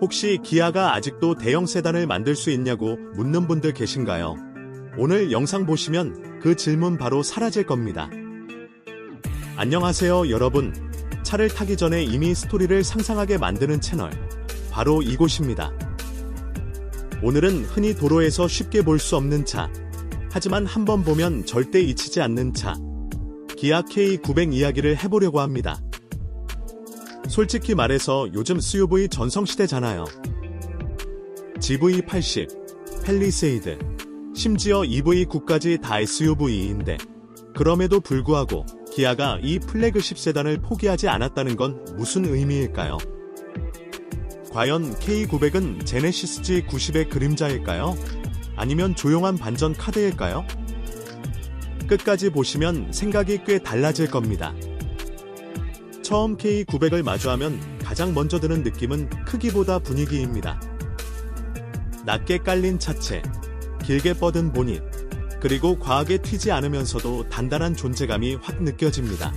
혹시 기아가 아직도 대형 세단을 만들 수 있냐고 묻는 분들 계신가요? 오늘 영상 보시면 그 질문 바로 사라질 겁니다. 안녕하세요 여러분. 차를 타기 전에 이미 스토리를 상상하게 만드는 채널, 바로 이곳입니다. 오늘은 흔히 도로에서 쉽게 볼 수 없는 차, 하지만 한번 보면 절대 잊히지 않는 차, 기아 K900 이야기를 해보려고 합니다. 솔직히 말해서 요즘 SUV 전성시대잖아요. GV80, 팰리세이드, 심지어 EV9까지 다 SUV인데 그럼에도 불구하고 기아가 이 플래그십 세단을 포기하지 않았다는 건 무슨 의미일까요? 과연 K900은 제네시스 G90의 그림자일까요? 아니면 조용한 반전 카드일까요? 끝까지 보시면 생각이 꽤 달라질 겁니다. 처음 K900을 마주하면 가장 먼저 드는 느낌은 크기보다 분위기입니다. 낮게 깔린 차체, 길게 뻗은 보닛, 그리고 과하게 튀지 않으면서도 단단한 존재감이 확 느껴집니다.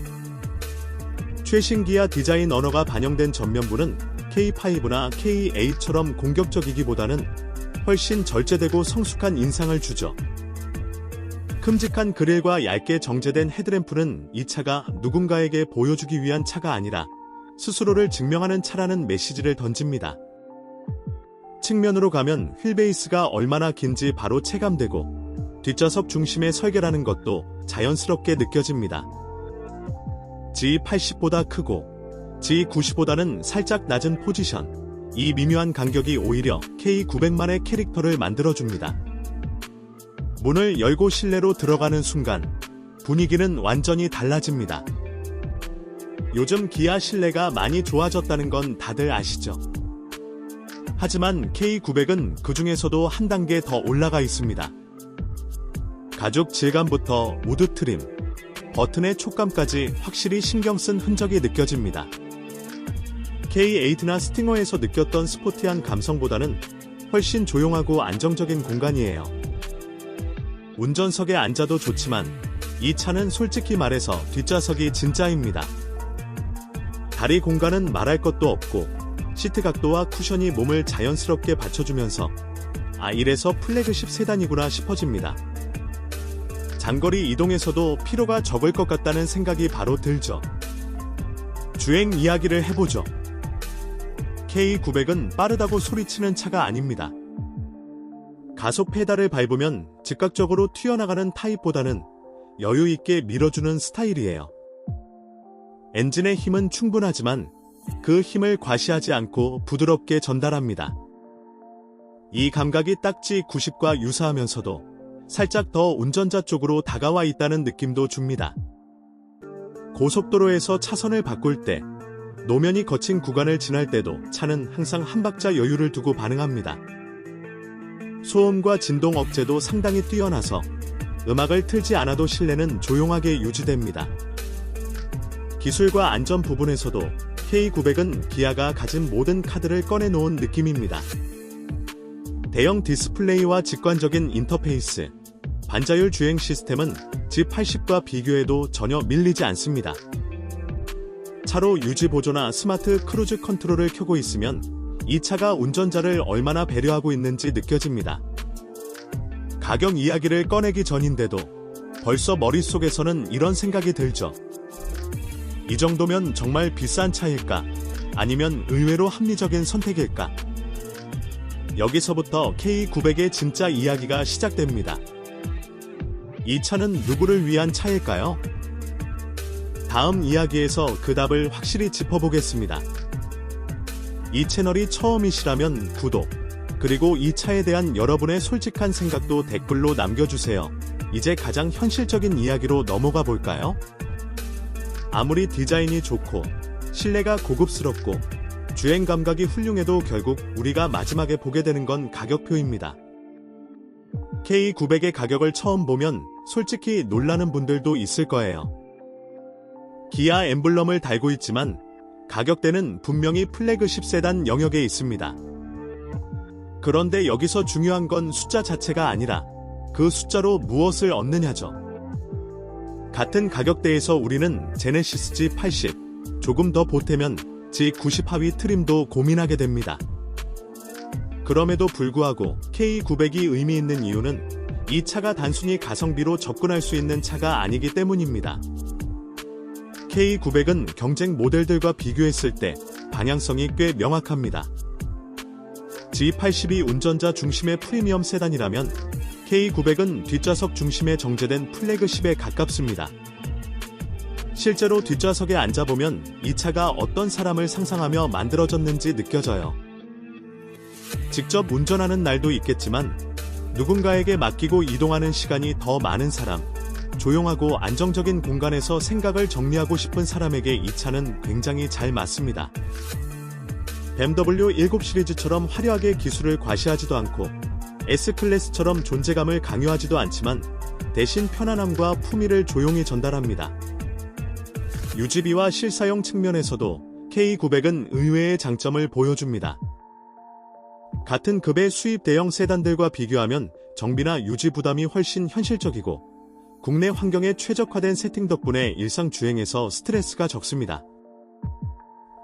최신 기아 디자인 언어가 반영된 전면부는 K5나 K8처럼 공격적이기보다는 훨씬 절제되고 성숙한 인상을 주죠. 큼직한 그릴과 얇게 정제된 헤드램프는 이 차가 누군가에게 보여주기 위한 차가 아니라 스스로를 증명하는 차라는 메시지를 던집니다. 측면으로 가면 휠베이스가 얼마나 긴지 바로 체감되고 뒷좌석 중심의 설계라는 것도 자연스럽게 느껴집니다. G80보다 크고 G90보다는 살짝 낮은 포지션, 이 미묘한 간격이 오히려 K900만의 캐릭터를 만들어줍니다. 문을 열고 실내로 들어가는 순간 분위기는 완전히 달라집니다. 요즘 기아 실내가 많이 좋아졌다는 건 다들 아시죠? 하지만 K900은 그 중에서도 한 단계 더 올라가 있습니다. 가죽 질감부터 우드 트림, 버튼의 촉감까지 확실히 신경 쓴 흔적이 느껴집니다. K8나 스팅어에서 느꼈던 스포티한 감성보다는 훨씬 조용하고 안정적인 공간이에요. 운전석에 앉아도 좋지만 이 차는 솔직히 말해서 뒷좌석이 진짜입니다. 다리 공간은 말할 것도 없고 시트 각도와 쿠션이 몸을 자연스럽게 받쳐주면서 이래서 플래그십 세단이구나 싶어집니다. 장거리 이동에서도 피로가 적을 것 같다는 생각이 바로 들죠. 주행 이야기를 해보죠. K900은 빠르다고 소리치는 차가 아닙니다. 가속 페달을 밟으면 즉각적으로 튀어나가는 타입보다는 여유있게 밀어주는 스타일이에요. 엔진의 힘은 충분하지만 그 힘을 과시하지 않고 부드럽게 전달합니다. 이 감각이 딱 G90과 유사하면서도 살짝 더 운전자 쪽으로 다가와 있다는 느낌도 줍니다. 고속도로에서 차선을 바꿀 때, 노면이 거친 구간을 지날 때도 차는 항상 한 박자 여유를 두고 반응합니다. 소음과 진동 억제도 상당히 뛰어나서 음악을 틀지 않아도 실내는 조용하게 유지됩니다. 기술과 안전 부분에서도 K900은 기아가 가진 모든 카드를 꺼내놓은 느낌입니다. 대형 디스플레이와 직관적인 인터페이스, 반자율 주행 시스템은 G80과 비교해도 전혀 밀리지 않습니다. 차로 유지 보조나 스마트 크루즈 컨트롤을 켜고 있으면 이 차가 운전자를 얼마나 배려하고 있는지 느껴집니다. 가격 이야기를 꺼내기 전인데도 벌써 머릿속에서는 이런 생각이 들죠. 이 정도면 정말 비싼 차일까? 아니면 의외로 합리적인 선택일까? 여기서부터 K900의 진짜 이야기가 시작됩니다. 이 차는 누구를 위한 차일까요? 다음 이야기에서 그 답을 확실히 짚어보겠습니다. 이 채널이 처음이시라면 구독, 그리고 이 차에 대한 여러분의 솔직한 생각도 댓글로 남겨주세요. 이제 가장 현실적인 이야기로 넘어가 볼까요? 아무리 디자인이 좋고 실내가 고급스럽고 주행 감각이 훌륭해도 결국 우리가 마지막에 보게 되는 건 가격표입니다. K900의 가격을 처음 보면 솔직히 놀라는 분들도 있을 거예요. 기아 엠블럼을 달고 있지만 가격대는 분명히 플래그십 세단 영역에 있습니다. 그런데 여기서 중요한 건 숫자 자체가 아니라 그 숫자로 무엇을 얻느냐죠. 같은 가격대에서 우리는 제네시스 G80, 조금 더 보태면 G90 하위 트림도 고민하게 됩니다. 그럼에도 불구하고 K900이 의미 있는 이유는 이 차가 단순히 가성비로 접근할 수 있는 차가 아니기 때문입니다. K900은 경쟁 모델들과 비교했을 때 방향성이 꽤 명확합니다. G80이 운전자 중심의 프리미엄 세단이라면 K900은 뒷좌석 중심의 정제된 플래그십에 가깝습니다. 실제로 뒷좌석에 앉아보면 이 차가 어떤 사람을 상상하며 만들어졌는지 느껴져요. 직접 운전하는 날도 있겠지만 누군가에게 맡기고 이동하는 시간이 더 많은 사람, 조용하고 안정적인 공간에서 생각을 정리하고 싶은 사람에게 이 차는 굉장히 잘 맞습니다. BMW 7 시리즈처럼 화려하게 기술을 과시하지도 않고 S클래스처럼 존재감을 강요하지도 않지만 대신 편안함과 품위를 조용히 전달합니다. 유지비와 실사용 측면에서도 K900은 의외의 장점을 보여줍니다. 같은 급의 수입 대형 세단들과 비교하면 정비나 유지 부담이 훨씬 현실적이고 국내 환경에 최적화된 세팅 덕분에 일상 주행에서 스트레스가 적습니다.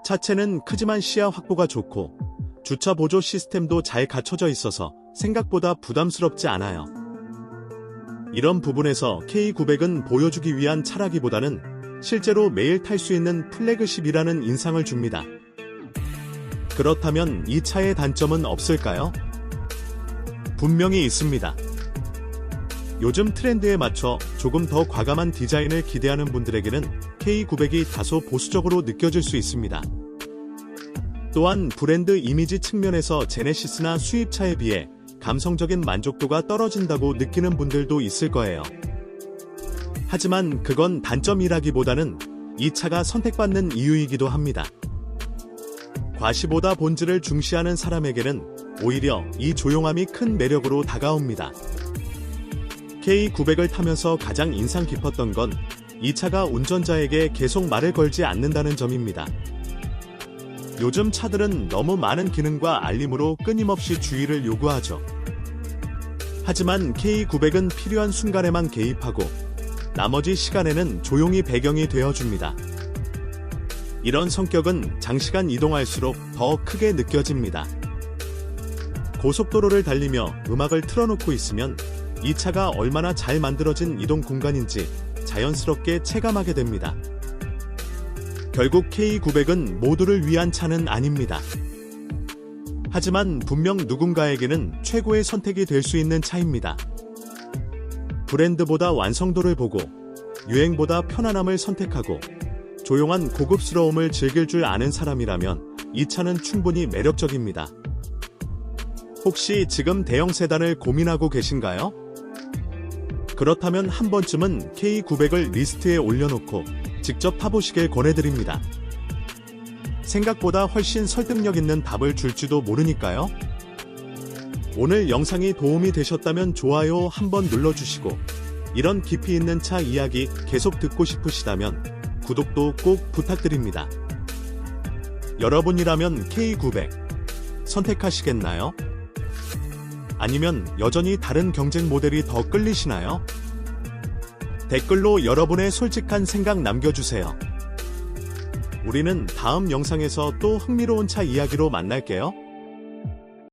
차체는 크지만 시야 확보가 좋고 주차 보조 시스템도 잘 갖춰져 있어서 생각보다 부담스럽지 않아요. 이런 부분에서 K900은 보여주기 위한 차라기보다는 실제로 매일 탈 수 있는 플래그십이라는 인상을 줍니다. 그렇다면 이 차의 단점은 없을까요? 분명히 있습니다. 요즘 트렌드에 맞춰 조금 더 과감한 디자인을 기대하는 분들에게는 K900이 다소 보수적으로 느껴질 수 있습니다. 또한 브랜드 이미지 측면에서 제네시스나 수입차에 비해 감성적인 만족도가 떨어진다고 느끼는 분들도 있을 거예요. 하지만 그건 단점이라기보다는 이 차가 선택받는 이유이기도 합니다. 과시보다 본질을 중시하는 사람에게는 오히려 이 조용함이 큰 매력으로 다가옵니다. K900을 타면서 가장 인상 깊었던 건 이 차가 운전자에게 계속 말을 걸지 않는다는 점입니다. 요즘 차들은 너무 많은 기능과 알림으로 끊임없이 주의를 요구하죠. 하지만 K900은 필요한 순간에만 개입하고 나머지 시간에는 조용히 배경이 되어줍니다. 이런 성격은 장시간 이동할수록 더 크게 느껴집니다. 고속도로를 달리며 음악을 틀어놓고 있으면 이 차가 얼마나 잘 만들어진 이동 공간인지 자연스럽게 체감하게 됩니다. 결국 K900은 모두를 위한 차는 아닙니다. 하지만 분명 누군가에게는 최고의 선택이 될 수 있는 차입니다. 브랜드보다 완성도를 보고 유행보다 편안함을 선택하고 조용한 고급스러움을 즐길 줄 아는 사람이라면 이 차는 충분히 매력적입니다. 혹시 지금 대형 세단을 고민하고 계신가요? 그렇다면 한 번쯤은 K900을 리스트에 올려놓고 직접 타보시길 권해드립니다. 생각보다 훨씬 설득력 있는 답을 줄지도 모르니까요. 오늘 영상이 도움이 되셨다면 좋아요 한번 눌러주시고 이런 깊이 있는 차 이야기 계속 듣고 싶으시다면 구독도 꼭 부탁드립니다. 여러분이라면 K900 선택하시겠나요? 아니면 여전히 다른 경쟁 모델이 더 끌리시나요? 댓글로 여러분의 솔직한 생각 남겨주세요. 우리는 다음 영상에서 또 흥미로운 차 이야기로 만날게요.